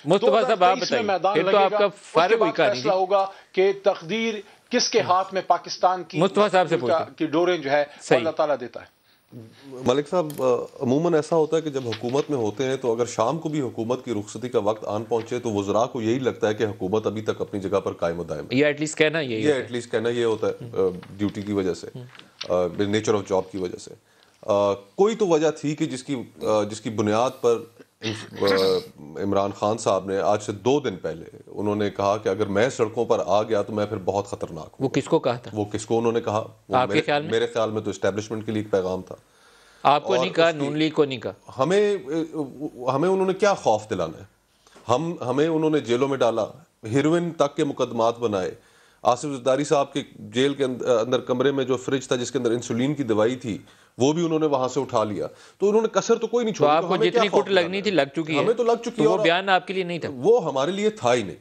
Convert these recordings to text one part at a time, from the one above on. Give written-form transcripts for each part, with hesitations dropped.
مصطفیٰ صاحب آپ 2023 میں بتائیے، میدان پھر تو لگے آپ گا، کا اس کے فارغ ہوئی بعد کہانی فیصلہ تھی۔ ہوگا کہ تقدیر کس کے ہاتھ میں پاکستان کی مصطفیٰ صاحب سے پوچھیں کی ڈوریں جو ہے وہ صحیح۔ اللہ تعالیٰ دیتا ہے۔ ملک صاحب عموماً ایسا ہوتا ہے کہ جب حکومت میں ہوتے ہیں تو اگر شام کو بھی حکومت کی رخصتی کا وقت آن پہنچے تو وزراء کو یہی لگتا ہے کہ حکومت ابھی تک اپنی جگہ پر قائم و دائم ہے۔ یہ ایٹ لیسٹ کہنا یہی یہ ہوتا ہے۔ ایٹ لیسٹ کہنا یہ ہوتا ہے ڈیوٹی کی وجہ سے، نیچر آف جاب کی وجہ سے۔ کوئی تو وجہ تھی کہ جس کی بنیاد پر عمران خان صاحب نے آج سے 2 دن پہلے انہوں نے کہا کہ اگر میں سڑکوں پر آ گیا تو میں پھر بہت خطرناک ہوں۔ وہ کس کو کہا تھا؟ وہ کس کو انہوں نے کہا؟ آپ کے خیال میں؟ میرے خیال میں تو اسٹیبلشمنٹ کے لیے ایک پیغام تھا۔ آپ کو نہیں کہا، نون لیگ کو نہیں کہا؟ ہمیں انہوں نے کیا خوف دلانا ہے؟ ہمیں انہوں نے جیلوں میں ڈالا، ہیروئن تک کے مقدمات بنائے۔ آصف زرداری صاحب کے جیل کے اندر کمرے میں جو فریج تھا جس کے اندر انسولین کی دوائی تھی وہ بھی انہوں نے وہاں سے اٹھا لیا۔ تو انہوں نے کسر تو کوئی نہیں چھوڑی۔ تو آپ کو جتنی کٹ لگنی تھی لگ چکی ہے، ہمیں تو لگ چکی ہے۔ وہ بیان آپ کے لیے نہیں تھا؟ وہ ہمارے لیے تھا ہی نہیں،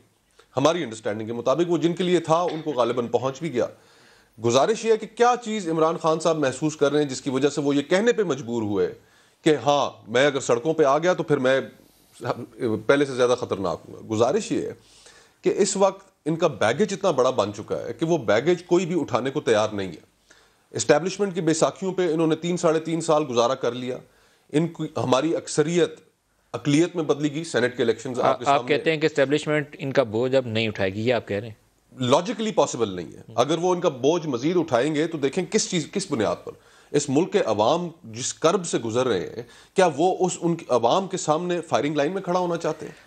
ہماری انڈرسٹینڈنگ کے مطابق وہ جن کے لیے تھا ان کو غالباً پہنچ بھی گیا۔ گزارش یہ ہے کہ کیا چیز عمران خان صاحب محسوس کر رہے ہیں جس کی وجہ سے وہ یہ کہنے پہ مجبور ہوئے کہ ہاں میں اگر سڑکوں پہ آ گیا تو پھر میں پہلے سے زیادہ خطرناک ہوں گا۔ گزارش یہ ہے کہ اس وقت ان کا بیگیج اتنا بڑا بن چکا ہے کہ وہ بیگیج کوئی بھی اٹھانے کو تیار نہیں ہے۔ اسٹیبلشمنٹ کی بیساکھیوں پہ انہوں نے 3 سال گزارا کر لیا۔ ہماری اکثریت اقلیت میں بدلی گئی۔ سینٹ کے الیکشنز آپ کے سامنے، آپ کہتے ہیں کہ اسٹیبلشمنٹ ان کا بوجھ اب نہیں اٹھائے گی، یہ آپ کہہ رہے ہیں؟ لاجیکلی پاسبل نہیں ہے۔ اگر وہ ان کا بوجھ مزید اٹھائیں گے تو دیکھیں کس بنیاد پر اس ملک کے عوام جس کرب سے گزر رہے ہیں، کیا وہ ان عوام کے سامنے فائرنگ لائن میں کھڑا ہونا چاہتے ہیں؟